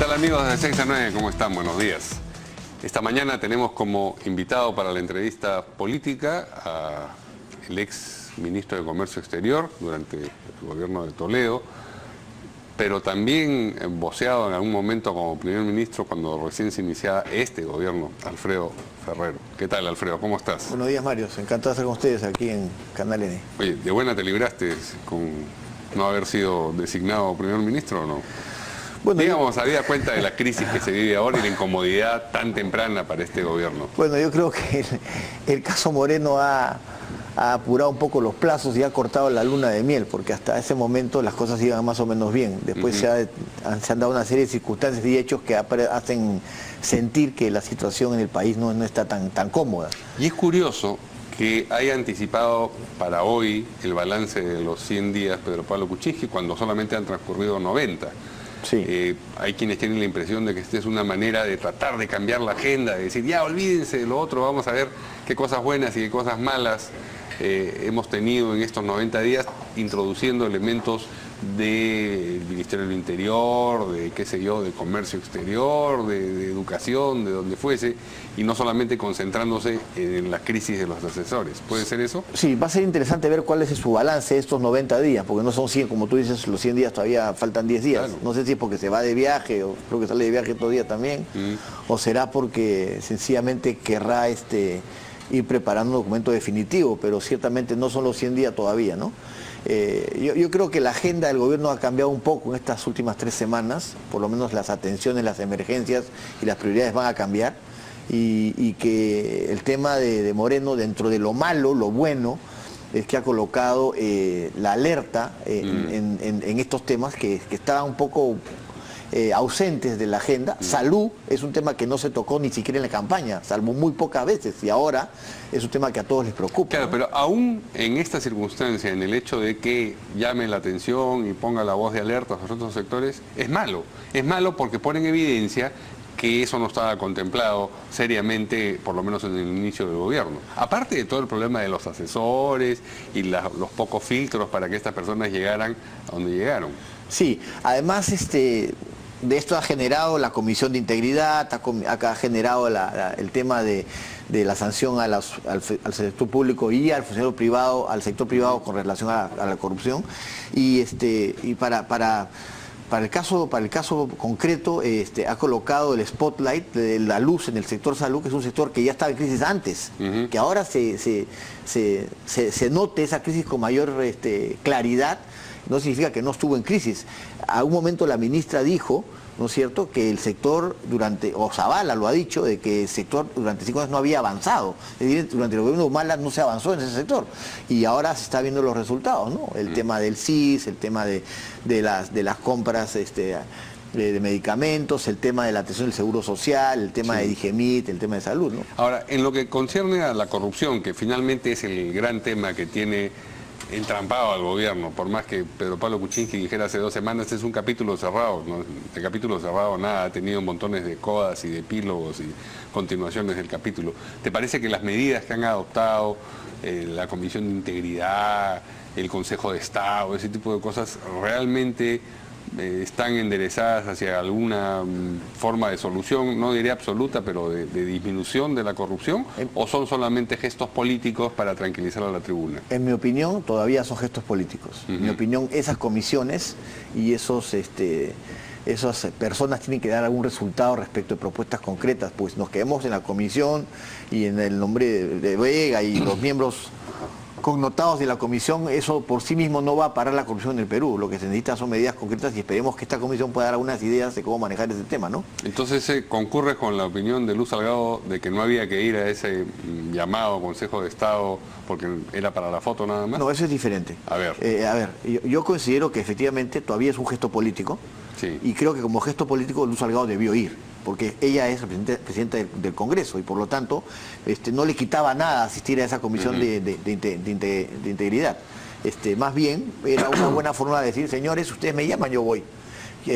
tal amigos de 6 a 9? ¿Cómo están? Buenos días. Esta mañana tenemos como invitado para la entrevista política al ex ministro de Comercio Exterior durante el gobierno de Toledo, pero también voceado en algún momento como primer ministro cuando recién se iniciaba este gobierno, Alfredo Ferrero. ¿Qué tal, Alfredo? ¿Cómo estás? Buenos días, Mario. Encantado de estar con ustedes aquí en Canal N. Oye, ¿de buena te libraste con no haber sido designado primer ministro o no? Bueno, digamos, había cuenta de la crisis que se vive ahora y la incomodidad tan temprana para este gobierno. Bueno, yo creo que el caso Moreno ha apurado un poco los plazos y ha cortado la luna de miel, porque hasta ese momento las cosas iban más o menos bien. Después se han dado una serie de circunstancias y hechos que hacen sentir que la situación en el país no está tan cómoda. Y es curioso que haya anticipado para hoy el balance de los 100 días Pedro Pablo Kuczynski cuando solamente han transcurrido 90. Sí. Hay quienes tienen la impresión de que esta es una manera de tratar de cambiar la agenda, de decir, ya olvídense de lo otro, vamos a ver qué cosas buenas y qué cosas malas hemos tenido en estos 90 días, introduciendo elementos del Ministerio del Interior, de qué sé yo, de Comercio Exterior, de Educación, de donde fuese, y no solamente concentrándose en la crisis de los asesores. ¿Puede ser eso? Sí, va a ser interesante ver cuál es su balance de estos 90 días, porque no son 100, como tú dices, los 100 días todavía faltan 10 días. Claro. No sé si es porque se va de viaje, o creo que sale de viaje todo día también, o será porque sencillamente querrá ir preparando un documento definitivo, pero ciertamente no son los 100 días todavía, ¿no? Yo creo que la agenda del gobierno ha cambiado un poco en estas últimas 3 semanas, por lo menos las atenciones, las emergencias y las prioridades van a cambiar, y que el tema de Moreno, dentro de lo malo, lo bueno, es que ha colocado la alerta en estos temas que estaban un poco ausentes de la agenda. Salud es un tema que no se tocó ni siquiera en la campaña, salvo muy pocas veces, y ahora es un tema que a todos les preocupa. Claro, ¿no? Pero aún en esta circunstancia, en el hecho de que llame la atención y ponga la voz de alerta a los otros sectores, es malo. Es malo porque pone en evidencia que eso no estaba contemplado seriamente, por lo menos en el inicio del gobierno. Aparte de todo el problema de los asesores y los pocos filtros para que estas personas llegaran a donde llegaron. Sí, además de esto ha generado la Comisión de Integridad, ha generado el tema de la sanción al sector público y al funcionario privado, al sector privado con relación a la corrupción. Y para el caso concreto, ha colocado el spotlight de la luz en el sector salud, que es un sector que ya estaba en crisis antes, que ahora se note esa crisis con mayor claridad. No significa que no estuvo en crisis. A un momento la ministra dijo, ¿no es cierto?, que el sector o Zavala lo ha dicho, de que el sector durante 5 años no había avanzado. Es decir, durante el gobierno de Humala no se avanzó en ese sector. Y ahora se está viendo los resultados, ¿no? El tema del CIS, el tema de las compras de medicamentos, el tema de la atención del seguro social, el tema de Digemit, el tema de salud, ¿no? Ahora, en lo que concierne a la corrupción, que finalmente es el gran tema que tiene entrampado al gobierno, por más que Pedro Pablo Kuczynski dijera hace 2 semanas, es un capítulo cerrado, ¿no? El capítulo cerrado nada, ha tenido montones de codas y de epílogos y continuaciones del capítulo. ¿Te parece que las medidas que han adoptado la Comisión de Integridad, el Consejo de Estado, ese tipo de cosas, realmente están enderezadas hacia alguna forma de solución, no diré absoluta, pero de disminución de la corrupción, o son solamente gestos políticos para tranquilizar a la tribuna? En mi opinión, todavía son gestos políticos. En mi opinión, esas comisiones y esas personas tienen que dar algún resultado respecto de propuestas concretas, pues nos quedemos en la comisión y en el nombre de Vega y los miembros connotados de la comisión, eso por sí mismo no va a parar la corrupción en el Perú. Lo que se necesita son medidas concretas y esperemos que esta comisión pueda dar algunas ideas de cómo manejar ese tema, ¿no? Entonces, ¿concurres con la opinión de Luz Salgado de que no había que ir a ese llamado Consejo de Estado porque era para la foto nada más? No, eso es diferente. A ver. Yo considero que efectivamente todavía es un gesto político, y creo que como gesto político Luz Salgado debió ir, porque ella es presidenta del Congreso y por lo tanto no le quitaba nada asistir a esa comisión de integridad. Más bien era una buena forma de decir, señores, ustedes me llaman, yo voy.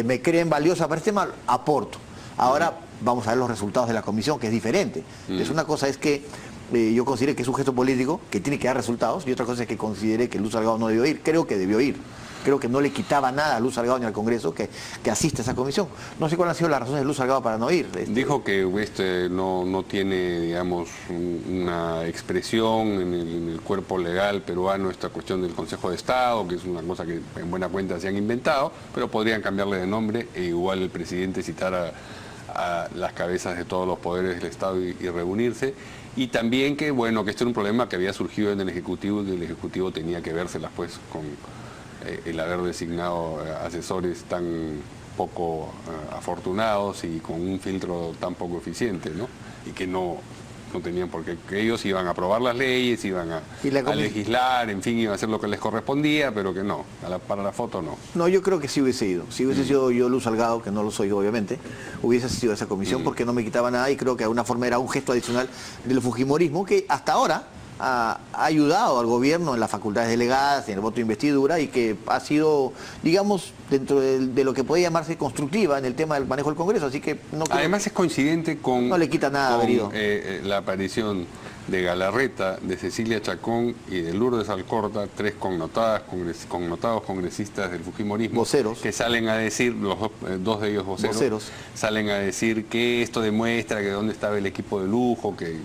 Me creen valiosa para este tema, aporto. Ahora vamos a ver los resultados de la comisión, que es diferente. Es una cosa es que yo considero que es un gesto político que tiene que dar resultados, y otra cosa es que considere que Luz Salgado no debió ir. Creo que debió ir. creo que no le quitaba nada a Luz Salgado ni al Congreso que asiste a esa comisión. No sé cuáles han sido las razones de Luz Salgado para no ir. Dijo que no tiene, digamos, una expresión en el cuerpo legal peruano esta cuestión del Consejo de Estado, que es una cosa que en buena cuenta se han inventado, pero podrían cambiarle de nombre e igual el presidente citar a las cabezas de todos los poderes del Estado y reunirse. Y también que, bueno, que este era un problema que había surgido en el Ejecutivo y el Ejecutivo tenía que vérselas pues con el haber designado asesores tan poco afortunados y con un filtro tan poco eficiente, ¿no? Y que no tenían por qué, que ellos iban a aprobar las leyes, iban a legislar, en fin, iban a hacer lo que les correspondía, pero que no, para la foto no. No, yo creo que sí hubiese ido. Si hubiese sido yo Luz Salgado, que no lo soy obviamente, hubiese asistido a esa comisión porque no me quitaba nada y creo que de alguna forma era un gesto adicional del fujimorismo que hasta ahora ha ayudado al gobierno en las facultades delegadas, en el voto de investidura y que ha sido, digamos, dentro de lo que puede llamarse constructiva en el tema del manejo del Congreso, así que no creo. Además es coincidente con, no le quita nada haber ido. La aparición de Galarreta, de Cecilia Chacón y de Lourdes Alcorta, tres connotados congresistas del fujimorismo, voceros, que salen a decir, dos de ellos voceros, salen a decir que esto demuestra que dónde estaba el equipo de lujo, que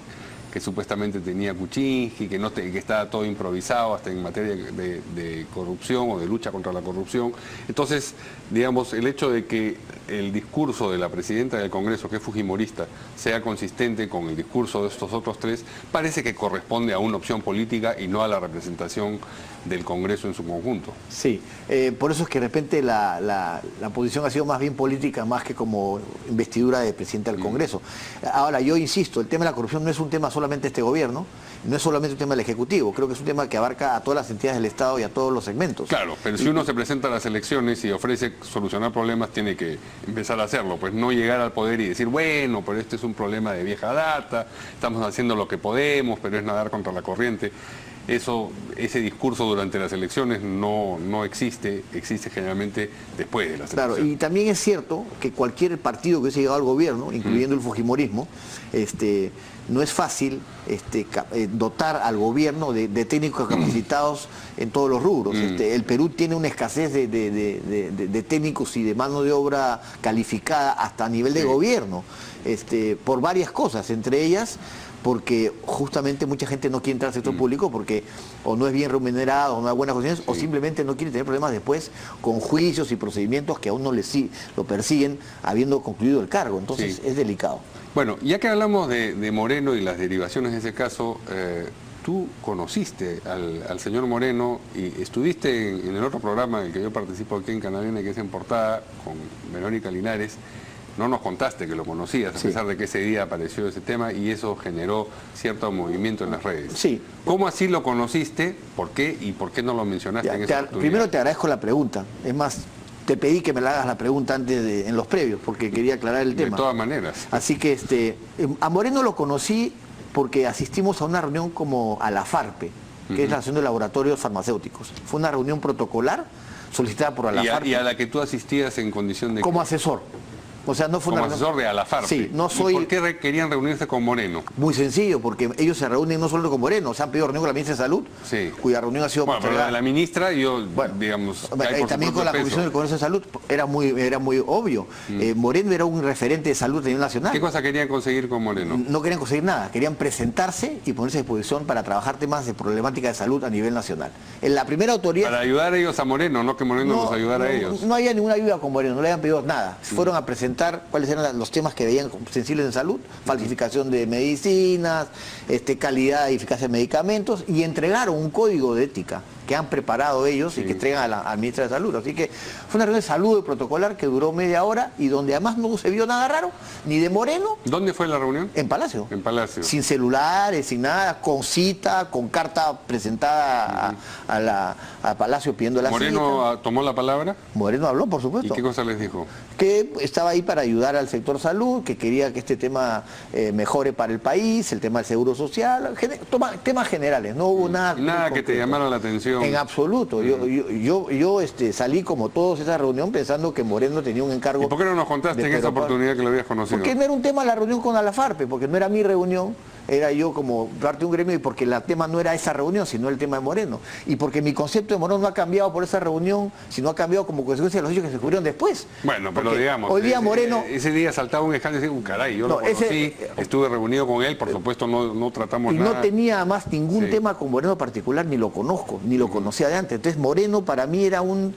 supuestamente tenía Kuczynski, que estaba todo improvisado hasta en materia de corrupción o de lucha contra la corrupción. Entonces, digamos, el hecho de que el discurso de la presidenta del Congreso, que es fujimorista, sea consistente con el discurso de estos otros tres, parece que corresponde a una opción política y no a la representación del Congreso en su conjunto. Sí, por eso es que de repente la posición ha sido más bien política, más que como investidura de presidente del Congreso. Ahora, yo insisto, el tema de la corrupción no es un tema solamente de este gobierno, no es solamente un tema del Ejecutivo, creo que es un tema que abarca a todas las entidades del Estado y a todos los segmentos. Claro, pero si uno se presenta a las elecciones y ofrece solucionar problemas, tiene que empezar a hacerlo, pues no llegar al poder y decir, bueno, pero este es un problema de vieja data, estamos haciendo lo que podemos, pero es nadar contra la corriente. Ese discurso durante las elecciones no existe generalmente después de las elecciones. Claro, y también es cierto que cualquier partido que hubiese llegado al gobierno, incluyendo el fujimorismo, no es fácil dotar al gobierno de técnicos capacitados en todos los rubros. El Perú tiene una escasez de técnicos y de mano de obra calificada hasta a nivel de gobierno, por varias cosas, entre ellas porque justamente mucha gente no quiere entrar al sector público porque o no es bien remunerado, o no hay buenas condiciones, o simplemente no quiere tener problemas después con juicios y procedimientos que a uno lo persiguen habiendo concluido el cargo. Entonces es delicado. Bueno, ya que hablamos de Moreno y las derivaciones de ese caso, tú conociste al señor Moreno y estuviste en el otro programa en el que yo participo aquí en Canal N, que es En Portada, con Verónica Linares. No nos contaste que lo conocías, a pesar de que ese día apareció ese tema y eso generó cierto movimiento en las redes. Sí. ¿Cómo así lo conociste? ¿Por qué? ¿Y por qué no lo mencionaste en esa oportunidad? Primero te agradezco la pregunta. Es más, te pedí que me la hagas la pregunta antes en los previos, porque quería aclarar el tema. De todas maneras. Así que a Moreno lo conocí porque asistimos a una reunión como a la FARPE, que es la Asociación de Laboratorios Farmacéuticos. Fue una reunión protocolar solicitada por la FARPE. Y a la que tú asistías en condición de... Como asesor. O sea, no fue como asesor de Alafarpe. Sí, no soy... ¿Y por qué querían reunirse con Moreno? Muy sencillo, porque ellos se reúnen no solo con Moreno, se han pedido reunión con la ministra de Salud, cuya reunión ha sido... Bueno, pero la ministra, digamos... también con la Comisión del Congreso de Salud, era muy obvio. Moreno era un referente de salud a nivel nacional. ¿Qué cosa querían conseguir con Moreno? No querían conseguir nada, querían presentarse y ponerse a disposición para trabajar temas de problemática de salud a nivel nacional. En la primera autoridad... Para ayudar a ellos a Moreno, no que Moreno los ayudara a ellos. No había ninguna ayuda con Moreno, no le habían pedido nada. Fueron a presentar cuáles eran los temas que veían sensibles en salud, falsificación de medicinas, calidad y eficacia de medicamentos, y entregaron un código de ética que han preparado ellos y que entregan a la ministra de Salud. Así que fue una reunión de salud protocolar que duró media hora y donde además no se vio nada raro, ni de Moreno. ¿Dónde fue la reunión? En Palacio. En Palacio. Sin celulares, sin nada, con cita, con carta presentada a Palacio pidiendo la cita. ¿Moreno tomó la palabra? Moreno habló, por supuesto. ¿Y qué cosa les dijo? Que estaba ahí para ayudar al sector salud, que quería que este tema mejore para el país, el tema del seguro social, temas generales, no hubo nada. Nada que te llamara la atención. En absoluto. Yo salí como todos de esa reunión pensando que Moreno tenía un encargo. ¿Y por qué no nos contaste en esa oportunidad que lo habías conocido? Porque no era un tema la reunión con Alafarpe, porque no era mi reunión. era yo como parte de un gremio y porque el tema no era esa reunión, sino el tema de Moreno. Y porque mi concepto de Moreno no ha cambiado por esa reunión, sino ha cambiado como consecuencia de los hechos que se descubrieron después. Bueno, pero Porque digamos, hoy día Moreno... ese día saltaba un escándalo y decía, caray, yo lo conocí, estuve reunido con él, por supuesto no tratamos nada. Y no tenía además ningún tema con Moreno particular, ni lo conozco, ni lo conocía de antes. Entonces Moreno para mí era un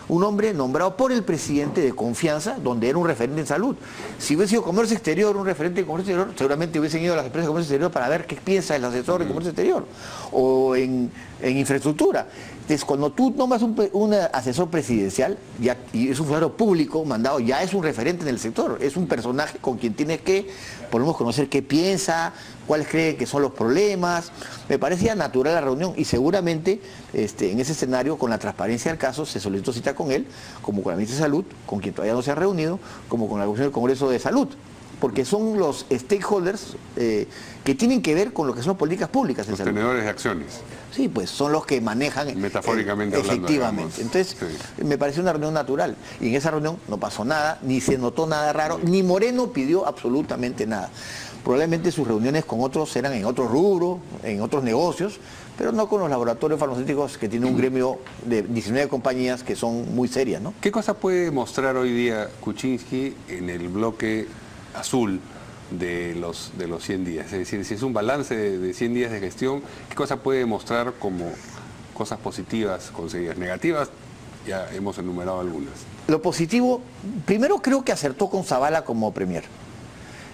hombre nombrado por el presidente de confianza, donde era un referente en salud. Si hubiese sido comercio exterior, un referente de comercio exterior, seguramente hubiesen ido a las empresas de comercio exterior para ver qué piensa el asesor de comercio exterior, o en infraestructura. Entonces, cuando tú nombras un asesor presidencial, y es un funcionario público mandado, ya es un referente en el sector, es un personaje con quien tienes que, por lo menos, conocer qué piensa, cuáles cree que son los problemas. Me parecía natural la reunión y seguramente en ese escenario, con la transparencia del caso, se solicitó cita con él, como con la ministra de Salud, con quien todavía no se ha reunido, como con la Comisión del Congreso de Salud, porque son los stakeholders que tienen que ver con lo que son políticas públicas. Los tenedores de acciones. Sí, pues son los que manejan metafóricamente hablando, efectivamente. Digamos. Entonces, me pareció una reunión natural. Y en esa reunión no pasó nada, ni se notó nada raro, ni Moreno pidió absolutamente nada. Probablemente sus reuniones con otros eran en otro rubro, en otros negocios, pero no con los laboratorios farmacéuticos que tienen un gremio de 19 compañías que son muy serias, ¿no? ¿Qué cosa puede mostrar hoy día Kuczynski en el bloque azul de los 100 días? Es decir, si es un balance de 100 días de gestión, ¿qué cosa puede mostrar como cosas positivas conseguidas? Negativas, ya hemos enumerado algunas. Lo positivo, primero creo que acertó con Zavala como premier.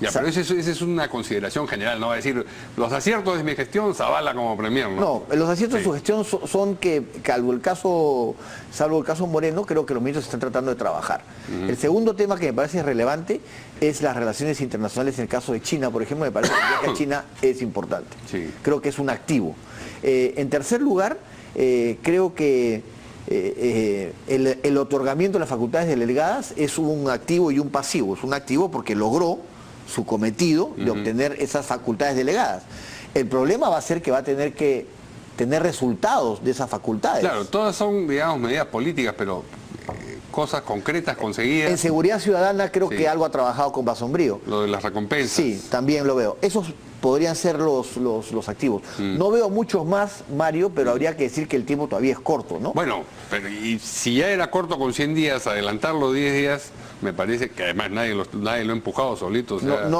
Ya, pero esa es una consideración general, ¿no? Va a decir, los aciertos de mi gestión, Zavala como premier, ¿no? No, los aciertos de su gestión son que, salvo el caso Moreno, creo que los ministros están tratando de trabajar. El segundo tema que me parece relevante es las relaciones internacionales en el caso de China, por ejemplo, me parece que el viaje a China es importante. Sí. Creo que es un activo. En tercer lugar, creo que el otorgamiento de las facultades delegadas es un activo y un pasivo. Es un activo porque logró su cometido de obtener esas facultades delegadas. El problema va a ser que va a tener que tener resultados de esas facultades. Claro, todas son, digamos, medidas políticas, pero cosas concretas conseguidas. En seguridad ciudadana creo que algo ha trabajado con Basombrío. Lo de las recompensas. Sí, también lo veo. Esos podrían ser los activos. No veo muchos más, Mario, pero habría que decir que el tiempo todavía es corto, ¿no? Bueno, pero y si ya era corto con 100 días, adelantarlo 10 días, me parece que además nadie lo ha empujado solito, o sea,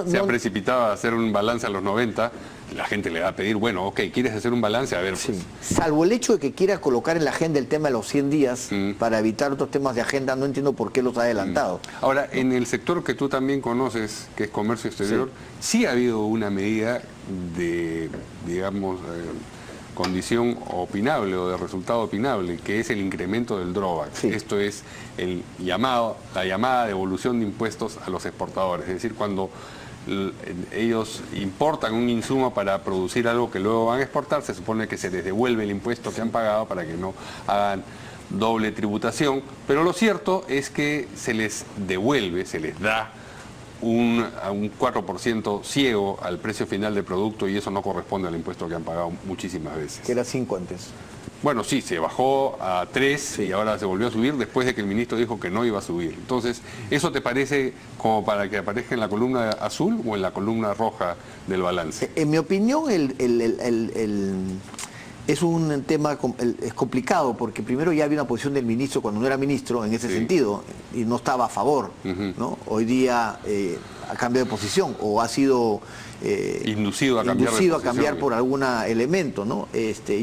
se ha precipitado a hacer un balance a los 90, la gente le va a pedir, bueno, ok, ¿quieres hacer un balance? A ver, pues. Sí. Salvo el hecho de que quiera colocar en la agenda el tema de los 100 días para evitar otros temas de agenda, no entiendo por qué los ha adelantado. Ahora, en el sector que tú también conoces, que es comercio exterior, sí ha habido una medida de, digamos, condición opinable o de resultado opinable, que es el incremento del drawback. Sí. Esto es la llamada devolución de impuestos a los exportadores. Es decir, cuando ellos importan un insumo para producir algo que luego van a exportar, se supone que se les devuelve el impuesto que han pagado para que no hagan doble tributación, pero lo cierto es que se les devuelve, se les da a un 4% ciego al precio final del producto y eso no corresponde al impuesto que han pagado muchísimas veces. Que era 5 antes. Bueno, sí, se bajó a 3 y ahora se volvió a subir después de que el ministro dijo que no iba a subir. Entonces, ¿eso te parece como para que aparezca en la columna azul o en la columna roja del balance? En mi opinión, es un tema es complicado porque primero ya había una posición del ministro cuando no era ministro en ese sentido y no estaba a favor, ¿no? Hoy día ha cambiado de posición o ha sido inducido a cambiar por algún elemento, ¿no?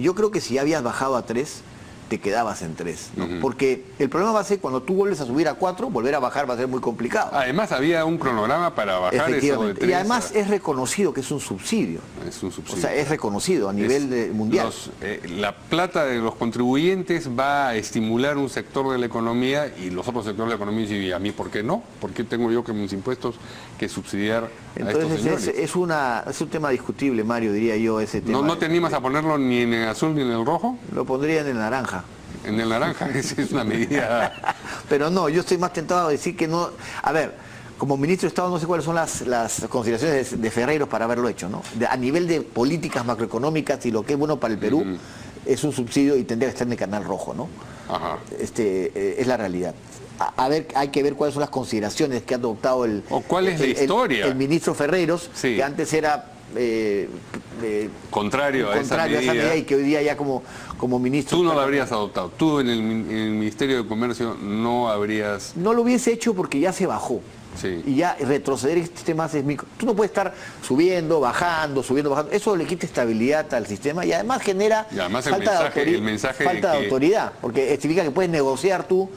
Yo creo que si ya habías bajado a 3, te quedabas en 3, ¿no? Porque el problema va a ser cuando tú vuelves a subir a 4, volver a bajar va a ser muy complicado. Además había un cronograma para bajar eso de 3. Y además es reconocido que es un subsidio. Es un subsidio. O sea, es reconocido a nivel mundial. La plata de los contribuyentes va a estimular un sector de la economía y los otros sectores de la economía dicen, ¿y a mí por qué no? ¿Por qué tengo yo que mis impuestos que subsidiar a estos señores? Es un tema discutible, Mario, diría yo, ese tema. ¿No te animas a ponerlo ni en el azul ni en el rojo? Lo pondría en el naranja. En el naranja, esa es una medida... Pero no, yo estoy más tentado a decir que no... A ver, como ministro de Estado no sé cuáles son las consideraciones de Ferreiros para haberlo hecho, ¿no? A nivel de políticas macroeconómicas y lo que es bueno para el Perú, es un subsidio y tendría que estar en el canal rojo, ¿no? Ajá. Es la realidad. A ver, hay que ver cuáles son las consideraciones que ha adoptado ¿O cuál es la historia? El ministro Ferreiros, que antes era contrario a esa medida y que hoy día ya como ministro... Tú no la habrías adoptado. Tú en el Ministerio de Comercio no habrías... No lo hubiese hecho porque ya se bajó. Sí. Y ya retroceder este sistema es micro. Tú no puedes estar subiendo, bajando. Eso le quita estabilidad al sistema y además genera falta de autoridad. Porque significa que puedes negociar tú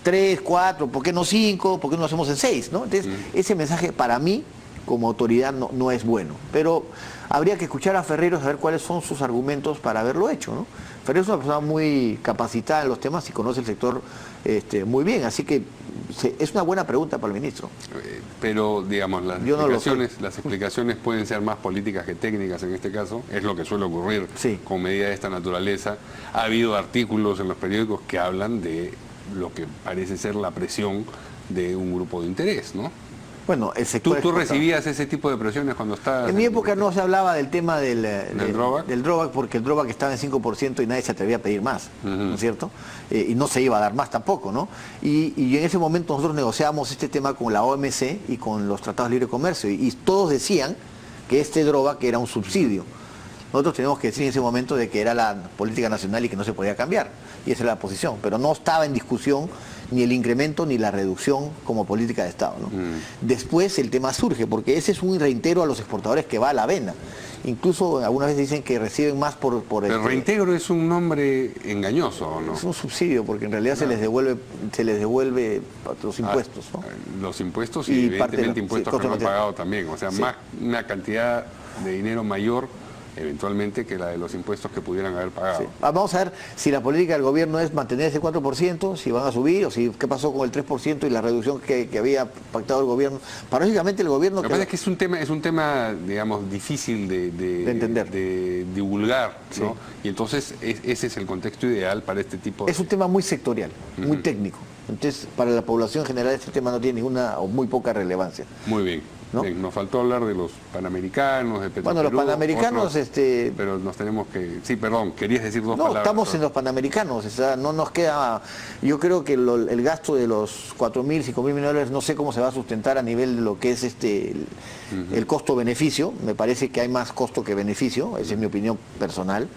3, 4, ¿por qué no 5? ¿Por qué no lo hacemos en 6? ¿No? Entonces, ese mensaje para mí, como autoridad, no es bueno. Pero habría que escuchar a Ferrero, saber cuáles son sus argumentos para haberlo hecho, ¿no? Ferrero es una persona muy capacitada en los temas y conoce el sector muy bien, así que es una buena pregunta para el ministro. Pero, digamos, las explicaciones pueden ser más políticas que técnicas en este caso, es lo que suele ocurrir con medidas de esta naturaleza. Ha habido artículos en los periódicos que hablan de lo que parece ser la presión de un grupo de interés, ¿no? Bueno, el sector ¿Tú recibías ese tipo de presiones cuando estabas...? En mi época no se hablaba del tema del drawback, porque el drawback estaba en 5% y nadie se atrevía a pedir más, ¿no es cierto? Y no se iba a dar más tampoco, ¿no? Y en ese momento nosotros negociábamos este tema con la OMC y con los tratados de libre comercio y todos decían que este drawback era un subsidio. Nosotros teníamos que decir en ese momento de que era la política nacional y que no se podía cambiar. Y esa era la posición. Pero no estaba en discusión ni el incremento ni la reducción como política de Estado, ¿no? Después el tema surge, porque ese es un reintegro a los exportadores que va a la avena. Incluso algunas veces dicen que reciben más por el reintegro es un nombre engañoso, ¿no? Es un subsidio, porque en realidad se les devuelve los impuestos, ¿no? Los impuestos y evidentemente impuestos que no han pagado también. O sea, más una cantidad de dinero mayor eventualmente que la de los impuestos que pudieran haber pagado. Vamos a ver si la política del gobierno es mantener ese 4%, si van a subir, o si qué pasó con el 3% y la reducción que había pactado el gobierno. Paradójicamente el gobierno... Lo que pasa es que es un tema, digamos, difícil de entender, de divulgar, ¿no? Y entonces ese es el contexto ideal para este tipo de... Es un tema muy sectorial, muy técnico. Entonces, para la población en general este tema no tiene ninguna o muy poca relevancia. Muy bien. ¿No? Bien, nos faltó hablar de los panamericanos, de Petroperú. Bueno, los panamericanos... pero nos tenemos que... Sí, perdón, querías decir dos palabras. No, estamos en los panamericanos, o sea, no nos queda... Yo creo que el gasto de los 4.000, 5.000 millones de dólares, no sé cómo se va a sustentar a nivel de lo que es el costo-beneficio. Me parece que hay más costo que beneficio, esa es mi opinión personal.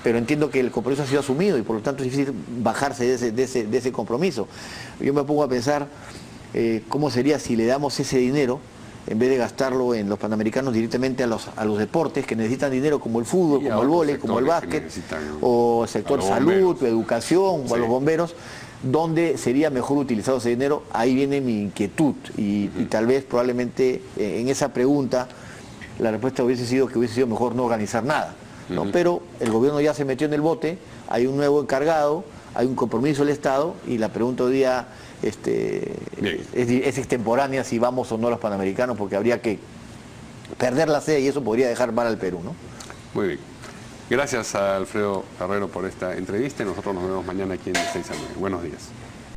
Pero entiendo que el compromiso ha sido asumido y por lo tanto es difícil bajarse de ese compromiso. Yo me pongo a pensar cómo sería si le damos ese dinero, en vez de gastarlo en los panamericanos, directamente a los deportes que necesitan dinero, como el fútbol, como el vóley, como el básquet, o el sector salud, educación, o a los bomberos, donde sería mejor utilizado ese dinero. Ahí viene mi inquietud y tal vez probablemente en esa pregunta la respuesta hubiese sido que hubiese sido mejor no organizar nada, ¿no? Pero el gobierno ya se metió en el bote, hay un nuevo encargado, hay un compromiso del Estado y la pregunta hoy día es extemporánea si vamos o no a los panamericanos, porque habría que perder la sede y eso podría dejar mal al Perú, ¿no? Muy bien. Gracias a Alfredo Ferrero por esta entrevista y nosotros nos vemos mañana aquí en 6 a 9. Buenos días.